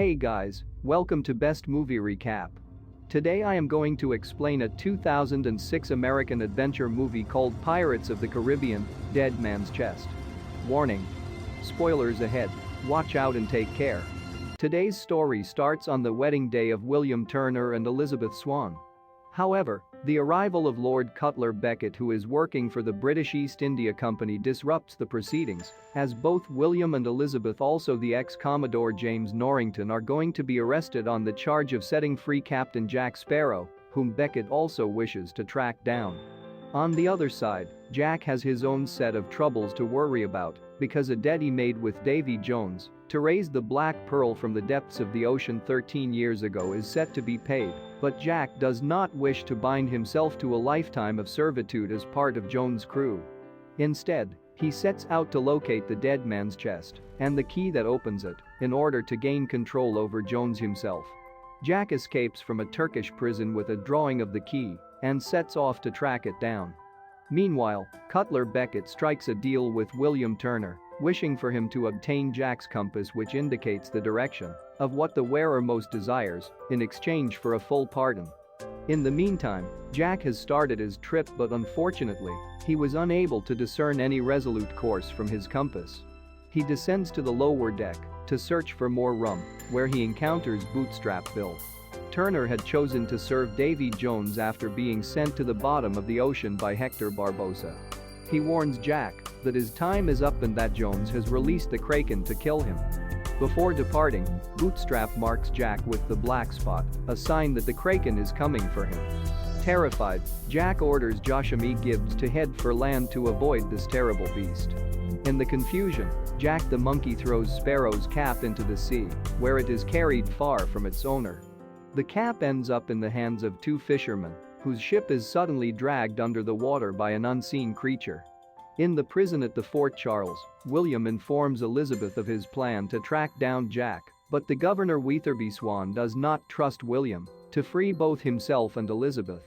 Hey guys, welcome to Best Movie Recap. Today I am going to explain a 2006 American adventure movie called Pirates of the Caribbean: Dead Man's Chest. Warning. Spoilers ahead, watch out and take care. Today's story starts on the wedding day of William Turner and Elizabeth Swann. However, the arrival of Lord Cutler Beckett, who is working for the British East India Company, disrupts the proceedings, as both William and Elizabeth, also the ex-Commodore James Norrington, are going to be arrested on the charge of setting free Captain Jack Sparrow, whom Beckett also wishes to track down. On the other side, Jack has his own set of troubles to worry about, because a debt he made with Davy Jones to raise the Black Pearl from the depths of the ocean 13 years ago is set to be paid, but Jack does not wish to bind himself to a lifetime of servitude as part of Jones' crew. Instead, he sets out to locate the dead man's chest and the key that opens it in order to gain control over Jones himself. Jack escapes from a Turkish prison with a drawing of the key and sets off to track it down. Meanwhile, Cutler Beckett strikes a deal with William Turner, wishing for him to obtain Jack's compass, which indicates the direction of what the wearer most desires, in exchange for a full pardon. In the meantime, Jack has started his trip, but unfortunately, he was unable to discern any resolute course from his compass. He descends to the lower deck to search for more rum, where he encounters Bootstrap Bill. Turner had chosen to serve Davy Jones after being sent to the bottom of the ocean by Hector Barbosa. He warns Jack that his time is up and that Jones has released the Kraken to kill him. Before departing, Bootstrap marks Jack with the black spot, a sign that the Kraken is coming for him. Terrified, Jack orders Josham E. Gibbs to head for land to avoid this terrible beast. In the confusion, Jack the monkey throws Sparrow's cap into the sea, where it is carried far from its owner. The cap ends up in the hands of two fishermen, whose ship is suddenly dragged under the water by an unseen creature. In the prison at the Fort Charles, William informs Elizabeth of his plan to track down Jack, but the Governor Weatherby Swann does not trust William to free both himself and Elizabeth.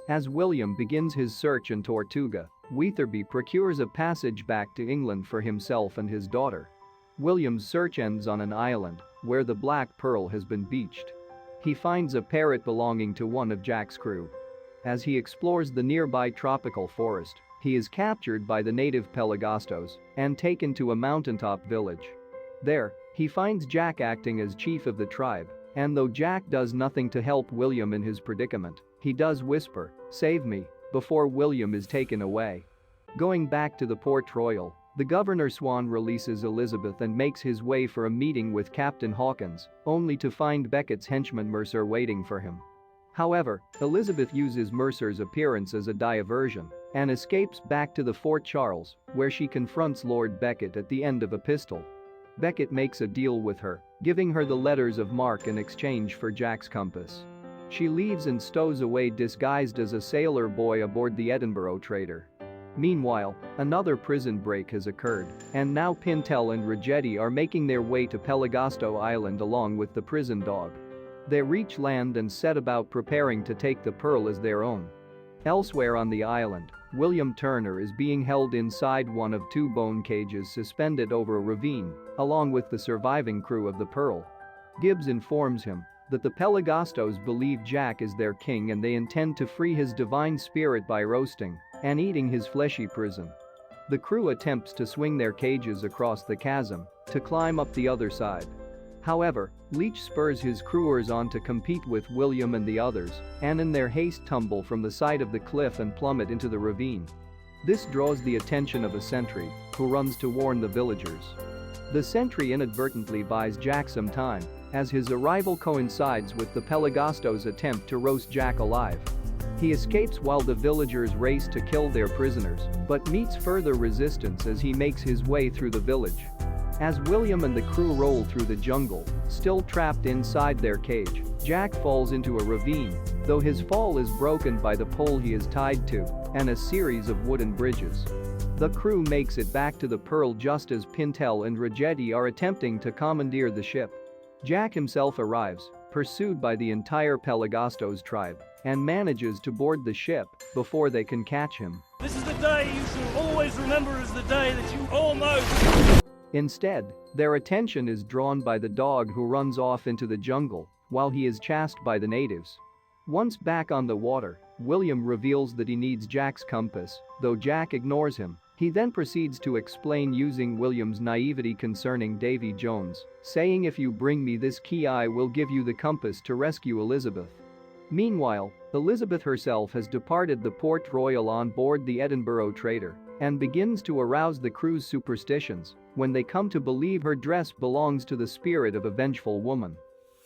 As William begins his search in Tortuga, Weatherby procures a passage back to England for himself and his daughter. William's search ends on an island where the Black Pearl has been beached. He finds a parrot belonging to one of Jack's crew. As he explores the nearby tropical forest, he is captured by the native Pelagostos and taken to a mountaintop village. There, he finds Jack acting as chief of the tribe, and though Jack does nothing to help William in his predicament, he does whisper, "Save me," before William is taken away. Going back to the Port Royal, the Governor Swann releases Elizabeth and makes his way for a meeting with Captain Hawkins, only to find Beckett's henchman Mercer waiting for him. However, Elizabeth uses Mercer's appearance as a diversion and escapes back to the Fort Charles, where she confronts Lord Beckett at the end of a pistol. Beckett makes a deal with her, giving her the letters of marque in exchange for Jack's compass. She leaves and stows away disguised as a sailor boy aboard the Edinburgh Trader. Meanwhile, another prison break has occurred, and now Pintel and Ragetti are making their way to Pelagosto Island along with the prison dog. They reach land and set about preparing to take the pearl as their own. Elsewhere on the island, William Turner is being held inside one of two bone cages suspended over a ravine, along with the surviving crew of the Pearl. Gibbs informs him that the Pelagostos believe Jack is their king and they intend to free his divine spirit by roasting and eating his fleshy prison. The crew attempts to swing their cages across the chasm to climb up the other side. However, Leach spurs his crewers on to compete with William and the others, and in their haste tumble from the side of the cliff and plummet into the ravine. This draws the attention of a sentry, who runs to warn the villagers. The sentry inadvertently buys Jack some time, as his arrival coincides with the Pelagostos' attempt to roast Jack alive. He escapes while the villagers race to kill their prisoners, but meets further resistance as he makes his way through the village. As William and the crew roll through the jungle, still trapped inside their cage, Jack falls into a ravine, though his fall is broken by the pole he is tied to and a series of wooden bridges. The crew makes it back to the Pearl just as Pintel and Ragetti are attempting to commandeer the ship. Jack himself arrives, pursued by the entire Pelagostos tribe, and manages to board the ship before they can catch him. This is the day you shall always remember as the day that you almost... Instead, their attention is drawn by the dog who runs off into the jungle while he is chased by the natives. Once back on the water, William reveals that he needs Jack's compass, though Jack ignores him. He then proceeds to explain using William's naivety concerning Davy Jones, saying, "If you bring me this key, I will give you the compass to rescue Elizabeth." Meanwhile, Elizabeth herself has departed the Port Royal on board the Edinburgh Trader and begins to arouse the crew's superstitions when they come to believe her dress belongs to the spirit of a vengeful woman.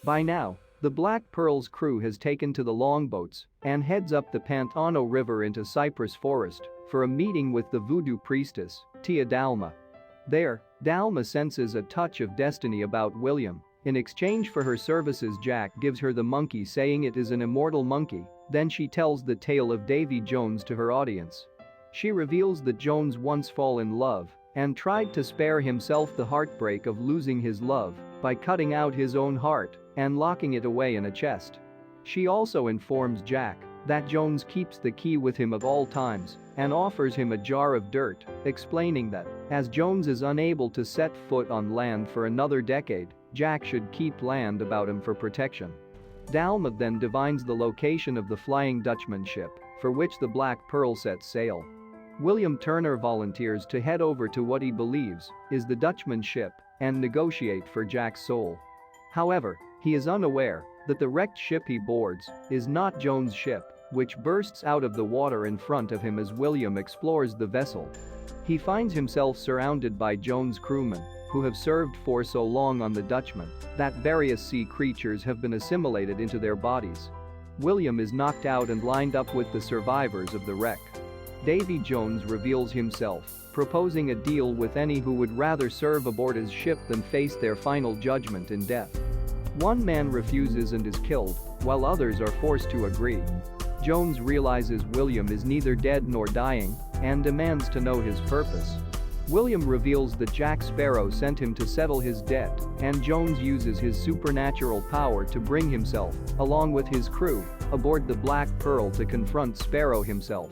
By now, the Black Pearl's crew has taken to the longboats and heads up the Pantano River into Cypress Forest for a meeting with the voodoo priestess, Tia Dalma. There, Dalma senses a touch of destiny about William. In exchange for her services, Jack gives her the monkey, saying it is an immortal monkey. Then she tells the tale of Davy Jones to her audience. She reveals that Jones once fell in love and tried to spare himself the heartbreak of losing his love by cutting out his own heart and locking it away in a chest. She also informs Jack that Jones keeps the key with him at all times and offers him a jar of dirt, explaining that, as Jones is unable to set foot on land for another decade, Jack should keep land about him for protection. Dalma then divines the location of the Flying Dutchman ship, for which the Black Pearl sets sail. William Turner volunteers to head over to what he believes is the Dutchman ship and negotiate for Jack's soul. However, he is unaware that the wrecked ship he boards is not Jones' ship, which bursts out of the water in front of him as William explores the vessel. He finds himself surrounded by Jones' crewmen, who have served for so long on the Dutchman that various sea creatures have been assimilated into their bodies. William is knocked out and lined up with the survivors of the wreck. Davy Jones reveals himself, proposing a deal with any who would rather serve aboard his ship than face their final judgment in death. One man refuses and is killed, while others are forced to agree. Jones realizes William is neither dead nor dying and demands to know his purpose. William reveals that Jack Sparrow sent him to settle his debt, and Jones uses his supernatural power to bring himself, along with his crew, aboard the Black Pearl to confront Sparrow himself.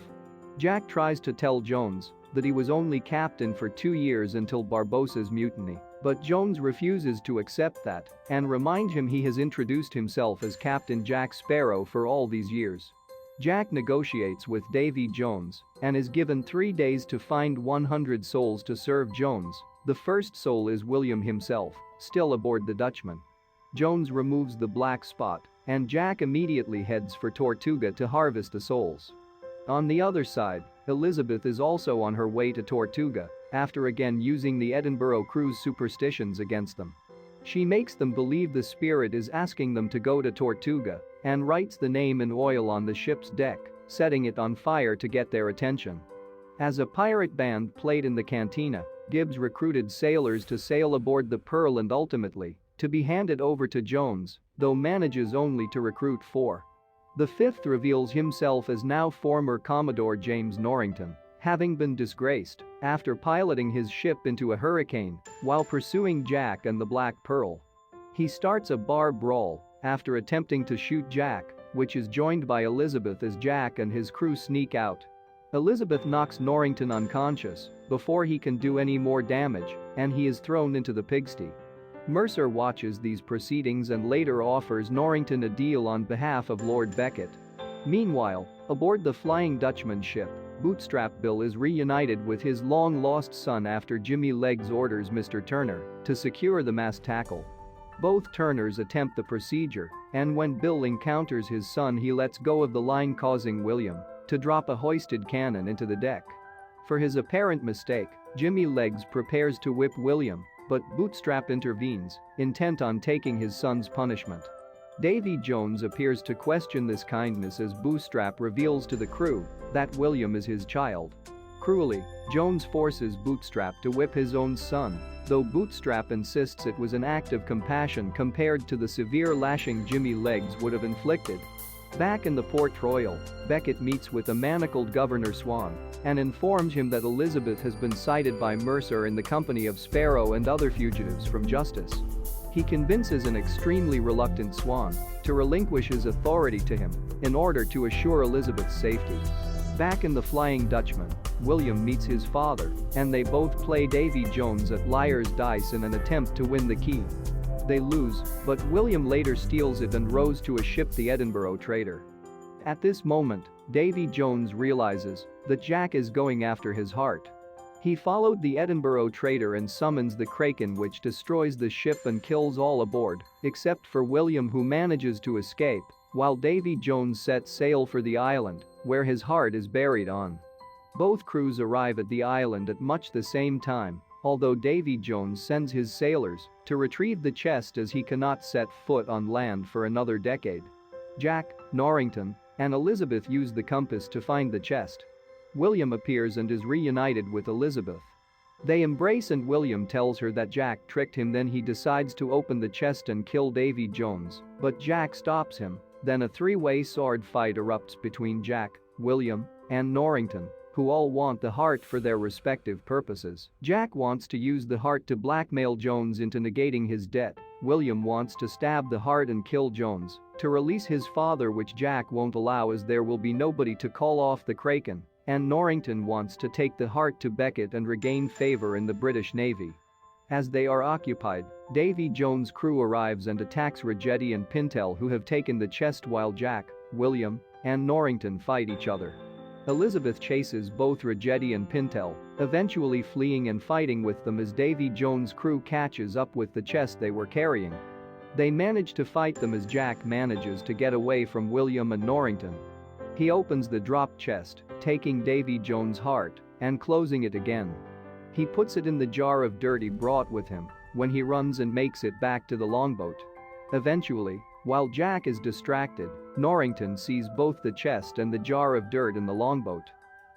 Jack tries to tell Jones that he was only captain for 2 years until Barbossa's mutiny, but Jones refuses to accept that and remind him he has introduced himself as Captain Jack Sparrow for all these years. Jack negotiates with Davy Jones and is given 3 days to find 100 souls to serve Jones. The first soul is William himself, still aboard the Dutchman. Jones removes the black spot, and Jack immediately heads for Tortuga to harvest the souls. On the other side, Elizabeth is also on her way to Tortuga, after again using the Edinburgh crew's superstitions against them. She makes them believe the spirit is asking them to go to Tortuga and writes the name in oil on the ship's deck, setting it on fire to get their attention. As a pirate band played in the cantina, Gibbs recruited sailors to sail aboard the Pearl and ultimately to be handed over to Jones, though manages only to recruit 4. The 5th reveals himself as now former Commodore James Norrington, having been disgraced after piloting his ship into a hurricane while pursuing Jack and the Black Pearl. He starts a bar brawl after attempting to shoot Jack, which is joined by Elizabeth as Jack and his crew sneak out. Elizabeth knocks Norrington unconscious before he can do any more damage, and he is thrown into the pigsty. Mercer watches these proceedings and later offers Norrington a deal on behalf of Lord Beckett. Meanwhile, aboard the Flying Dutchman ship, Bootstrap Bill is reunited with his long-lost son after Jimmy Legs orders Mr. Turner to secure the mast tackle. Both Turners attempt the procedure, and when Bill encounters his son, he lets go of the line, causing William to drop a hoisted cannon into the deck. For his apparent mistake, Jimmy Legs prepares to whip William, but Bootstrap intervenes, intent on taking his son's punishment. Davy Jones appears to question this kindness as Bootstrap reveals to the crew that William is his child. Cruelly, Jones forces Bootstrap to whip his own son, though Bootstrap insists it was an act of compassion compared to the severe lashing Jimmy Legs would have inflicted. Back in the Port Royal, Beckett meets with a manacled Governor Swan and informs him that Elizabeth has been cited by Mercer in the company of Sparrow and other fugitives from justice. He convinces an extremely reluctant Swan to relinquish his authority to him in order to assure Elizabeth's safety. Back in the Flying Dutchman, William meets his father, and they both play Davy Jones at liar's dice in an attempt to win the key. They lose, but William later steals it and rows to a ship, the Edinburgh Trader. At this moment, Davy Jones realizes that Jack is going after his heart. He followed the Edinburgh Trader and summons the Kraken, which destroys the ship and kills all aboard, except for William, who manages to escape, while Davy Jones sets sail for the island, where his heart is buried on. Both crews arrive at the island at much the same time, although Davy Jones sends his sailors to retrieve the chest as he cannot set foot on land for another decade. Jack, Norrington, and Elizabeth use the compass to find the chest. William appears and is reunited with Elizabeth. They embrace and William tells her that Jack tricked him. Then he decides to open the chest and kill Davy Jones, but Jack stops him. Then a three-way sword fight erupts between Jack, William, and Norrington, who all want the heart for their respective purposes. Jack wants to use the heart to blackmail Jones into negating his debt. William wants to stab the heart and kill Jones to release his father, which Jack won't allow as there will be nobody to call off the Kraken. And Norrington wants to take the heart to Beckett and regain favor in the British Navy. As they are occupied, Davy Jones' crew arrives and attacks Ragetti and Pintel, who have taken the chest, while Jack, William, and Norrington fight each other. Elizabeth chases both Ragetti and Pintel, eventually fleeing and fighting with them as Davy Jones' crew catches up with the chest they were carrying. They manage to fight them as Jack manages to get away from William and Norrington. He opens the drop chest, taking Davy Jones' heart and closing it again. He puts it in the jar of dirt he brought with him when he runs and makes it back to the longboat. Eventually, while Jack is distracted, Norrington sees both the chest and the jar of dirt in the longboat.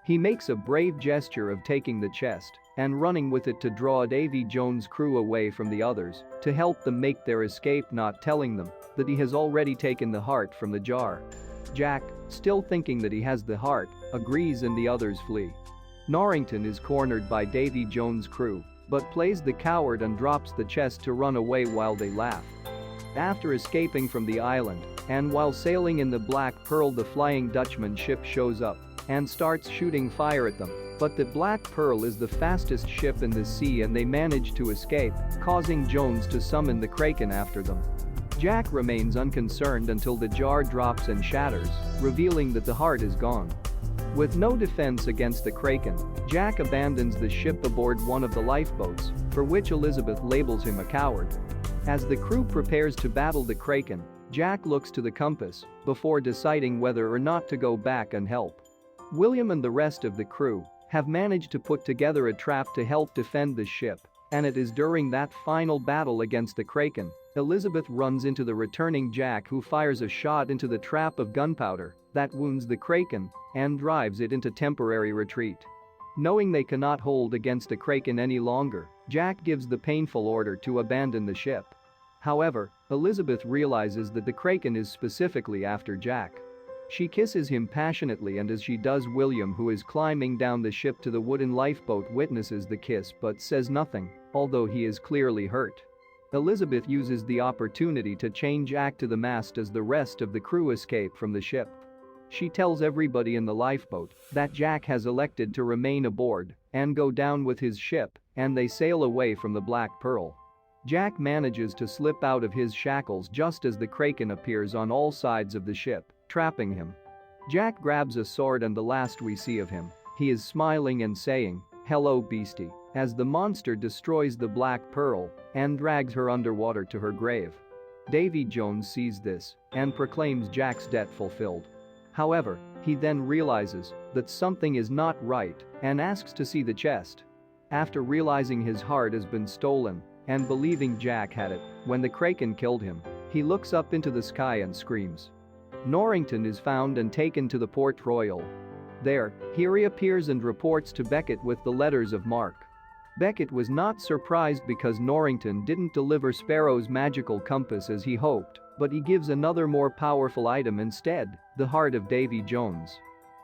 He makes a brave gesture of taking the chest and running with it to draw Davy Jones' crew away from the others to help them make their escape, not telling them that he has already taken the heart from the jar. Jack, still thinking that he has the heart, agrees and the others flee. Norrington is cornered by Davy Jones' crew, but plays the coward and drops the chest to run away while they laugh. After escaping from the island, and while sailing in the Black Pearl, the Flying Dutchman ship shows up and starts shooting fire at them, but the Black Pearl is the fastest ship in the sea and they manage to escape, causing Jones to summon the Kraken after them. Jack remains unconcerned until the jar drops and shatters, revealing that the heart is gone. With no defense against the Kraken, Jack abandons the ship aboard one of the lifeboats, for which Elizabeth labels him a coward. As the crew prepares to battle the Kraken, Jack looks to the compass before deciding whether or not to go back and help. William and the rest of the crew have managed to put together a trap to help defend the ship, and it is during that final battle against the Kraken, Elizabeth runs into the returning Jack, who fires a shot into the trap of gunpowder that wounds the Kraken and drives it into temporary retreat. Knowing they cannot hold against the Kraken any longer, Jack gives the painful order to abandon the ship. However, Elizabeth realizes that the Kraken is specifically after Jack. She kisses him passionately, and as she does, William, who is climbing down the ship to the wooden lifeboat, witnesses the kiss but says nothing, although he is clearly hurt. Elizabeth uses the opportunity to chain Jack to the mast as the rest of the crew escape from the ship. She tells everybody in the lifeboat that Jack has elected to remain aboard and go down with his ship, and they sail away from the Black Pearl. Jack manages to slip out of his shackles just as the Kraken appears on all sides of the ship, trapping him. Jack grabs a sword, and the last we see of him, he is smiling and saying, "Hello, beastie," as the monster destroys the Black Pearl and drags her underwater to her grave. Davy Jones sees this and proclaims Jack's debt fulfilled. However, he then realizes that something is not right and asks to see the chest. After realizing his heart has been stolen and believing Jack had it when the Kraken killed him, he looks up into the sky and screams. Norrington is found and taken to the Port Royal. There, he reappears and reports to Beckett with the letters of marque. Beckett was not surprised because Norrington didn't deliver Sparrow's magical compass as he hoped, but he gives another more powerful item instead, the heart of Davy Jones.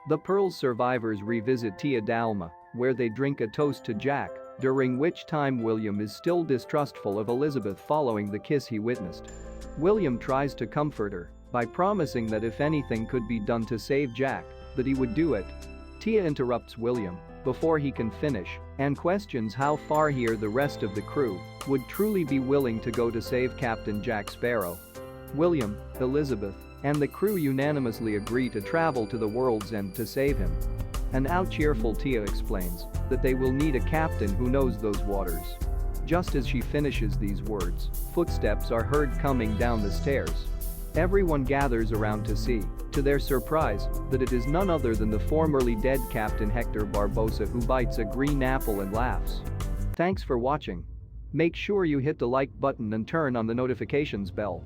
The Pearl's survivors revisit Tia Dalma, where they drink a toast to Jack, during which time William is still distrustful of Elizabeth following the kiss he witnessed. William tries to comfort her by promising that if anything could be done to save Jack, that he would do it. Tia interrupts William before he can finish and questions how far he or the rest of the crew would truly be willing to go to save Captain Jack Sparrow. William, Elizabeth, and the crew unanimously agree to travel to the world's end to save him. An now cheerful Tia explains that they will need a captain who knows those waters. Just as she finishes these words, footsteps are heard coming down the stairs. Everyone gathers around to see, to their surprise, that it is none other than the formerly dead Captain Hector Barbosa, who bites a green apple and laughs. Thanks for watching. Make sure you hit the like button and turn on the notifications bell.